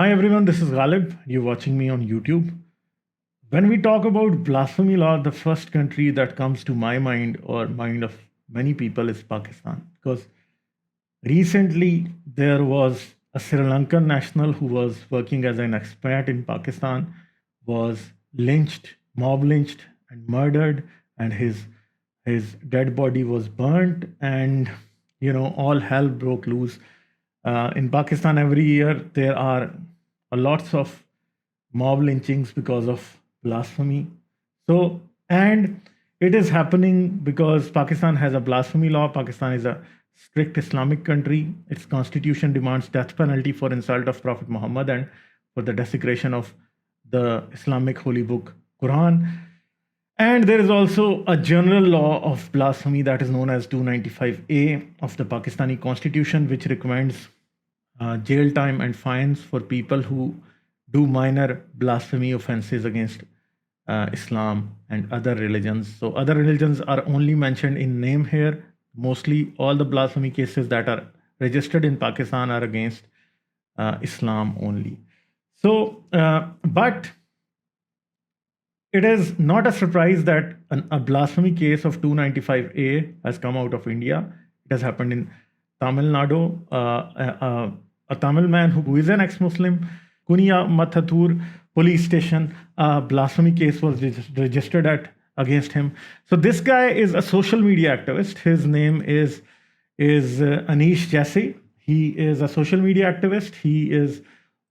Hi everyone, this is Ghalib. You're watching me on YouTube. When we talk about blasphemy law, the first country that comes to my mind or mind of many people is Pakistan. Because recently there was a Sri Lankan national who was working as an expat in Pakistan, was lynched, mob lynched, and murdered, and his dead body was burnt, and all hell broke loose. In Pakistan, every year there are lots of mob lynchings because of blasphemy. So, and it is happening because Pakistan has a blasphemy law. Pakistan is a strict Islamic country. Its constitution demands death penalty for insult of Prophet Muhammad and for the desecration of the Islamic holy book Quran. And there is also a general law of blasphemy that is known as 295A of the Pakistani constitution, which recommends jail time and fines for people who do minor blasphemy offenses against Islam and other religions. So, other religions are only mentioned in name here. Mostly, all the blasphemy cases that are registered in Pakistan are against Islam only. So, but it is not a surprise that a blasphemy case of 295A has come out of India. It has happened in Tamil Nadu. A Tamil man who is an ex-Muslim, Kunia Mathatur police station, a blasphemy case was registered against him. So this guy is a social media activist. His name is Anish Jesse. He is a social media activist. He is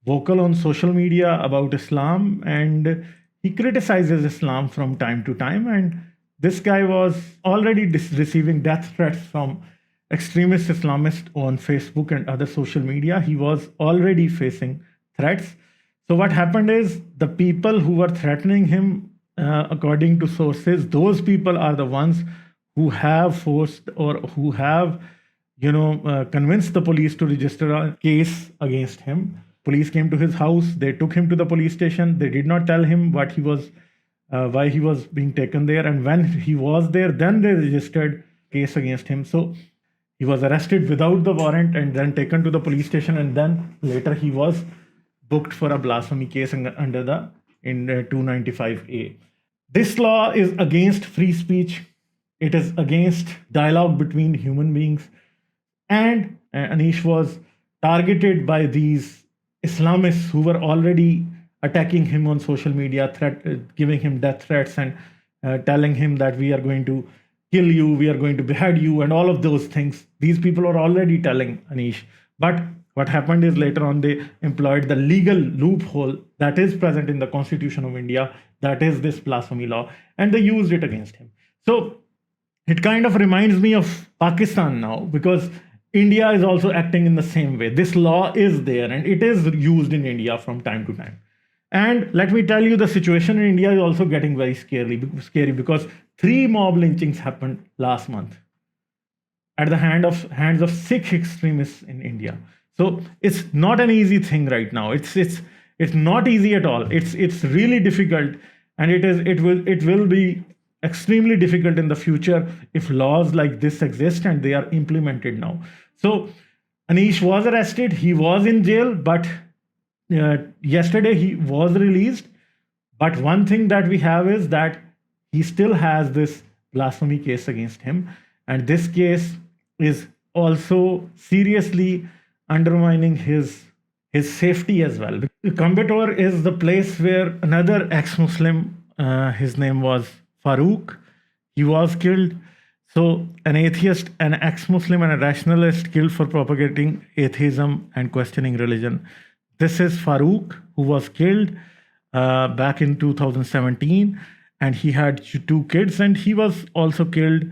vocal on social media about Islam, and he criticizes Islam from time to time. And this guy was already receiving death threats from extremist Islamists on Facebook and other social media. He was already facing threats. So what happened is the people who were threatening him, according to sources, those people are the ones who have forced or who have, convinced the police to register a case against him. Police came to his house. They took him to the police station. They did not tell him why he was being taken there. And when he was there, then they registered case against him. So he was arrested without the warrant and then taken to the police station. And then later he was booked for a blasphemy case under the 295A. This law is against free speech. It is against dialogue between human beings. And Anish was targeted by these Islamists who were already attacking him on social media, giving him death threats and telling him that we are going to kill you, we are going to behead you, and all of those things. These people are already telling Anish. But what happened is later on they employed the legal loophole that is present in the Constitution of India, that is this blasphemy law, and they used it against him. So it kind of reminds me of Pakistan now, because India is also acting in the same way. This law is there and it is used in India from time to time. And let me tell you, the situation in India is also getting very scary because 3 mob lynchings happened last month at the hands of Sikh extremists in India. So it's not an easy thing right now. It's not easy at all. It's really difficult, and it will be extremely difficult in the future if laws like this exist and they are implemented now. So Anish was arrested. He was in jail, but yesterday he was released. But one thing that we have is that he still has this blasphemy case against him, and this case is also seriously undermining his safety as well. Coimbatore is the place where another ex-Muslim, his name was Farooq, he was killed. So an atheist, an ex-Muslim, and a rationalist killed for propagating atheism and questioning religion. This is Farooq, who was killed back in 2017, and he had 2 kids, and he was also killed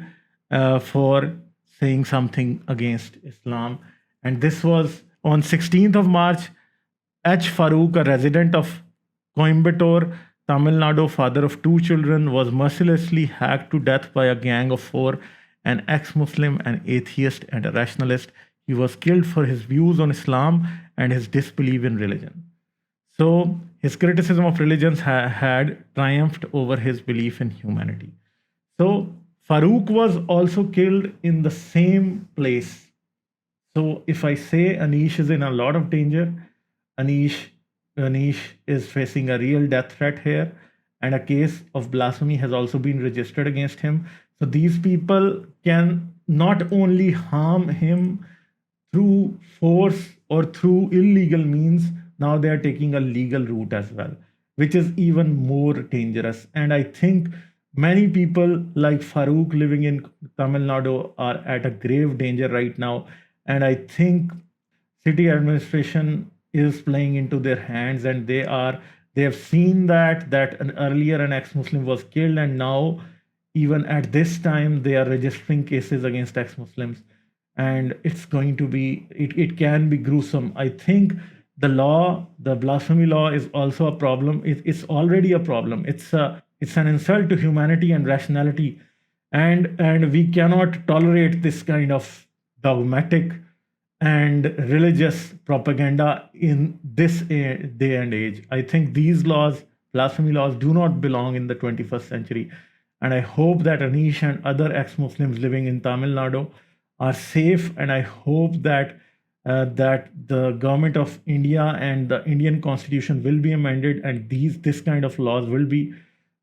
for saying something against Islam. And this was on 16th of March. H. Farooq, a resident of Coimbatore, Tamil Nadu, father of 2 children, was mercilessly hacked to death by a gang of 4, an ex-Muslim, an atheist, and a rationalist. He was killed for his views on Islam and his disbelief in religion. So his criticism of religions had triumphed over his belief in humanity. So Farooq was also killed in the same place. So if I say Anish is in a lot of danger, Anish Anish is facing a real death threat here, and a case of blasphemy has also been registered against him. So these people can not only harm him through force or through illegal means, now they are taking a legal route as well, which is even more dangerous. And I think many people like Farouk living in Tamil Nadu are at a grave danger right now. And I think city administration is playing into their hands, and they have seen that earlier an ex-Muslim was killed, and now even at this time they are registering cases against ex-Muslims, and it's going to be it can be gruesome. I think the blasphemy law is also a problem. It's already a problem. It's an insult to humanity and rationality, and we cannot tolerate this kind of dogmatic and religious propaganda in this day and age. I think these laws, blasphemy laws, do not belong in the 21st century. And I hope that Anish and other ex Muslims living in Tamil Nadu are safe. And I hope that the government of India and the Indian constitution will be amended, and this kind of laws will be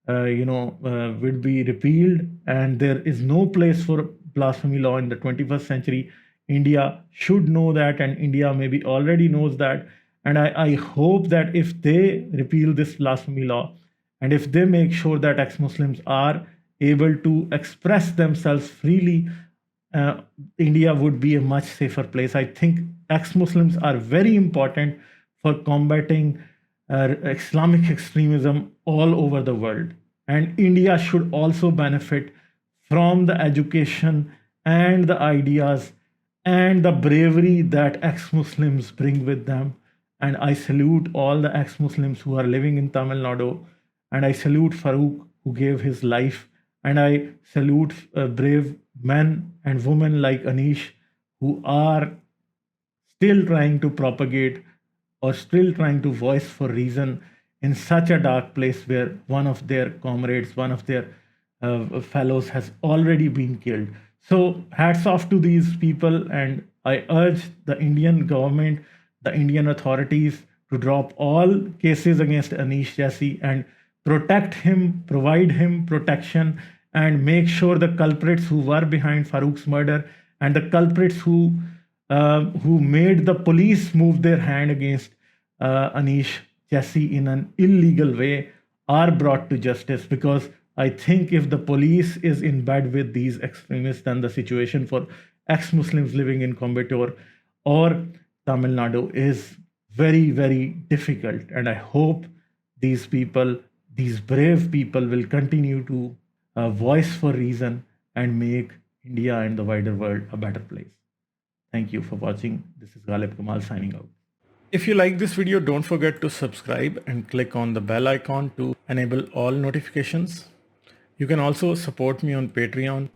will be repealed, and there is no place for blasphemy law in the 21st century. India should know that, and India maybe already knows that. And I hope that if they repeal this blasphemy law, and if they make sure that ex-Muslims are able to express themselves freely, India would be a much safer place. I think ex-Muslims are very important for combating Islamic extremism all over the world. And India should also benefit from the education and the ideas and the bravery that ex-Muslims bring with them. And I salute all the ex-Muslims who are living in Tamil Nadu. And I salute Farouk, who gave his life. And I salute brave men and women like Anish, who are still trying to propagate or still trying to voice for reason in such a dark place where one of their comrades, one of their fellows has already been killed. So hats off to these people, and I urge the Indian government, the Indian authorities to drop all cases against Anish Jassy and protect him, provide him protection, and make sure the culprits who were behind Farouk's murder and the culprits who made the police move their hand against Anish Jassy in an illegal way are brought to justice. Because I think if the police is in bed with these extremists, then the situation for ex-Muslims living in Coimbatore or Tamil Nadu is very, very difficult. And I hope these people, these brave people, will continue to voice for reason and make India and the wider world a better place. Thank you for watching. This is Ghalib Kamal signing out. If you like this video, don't forget to subscribe and click on the bell icon to enable all notifications. You can also support me on Patreon.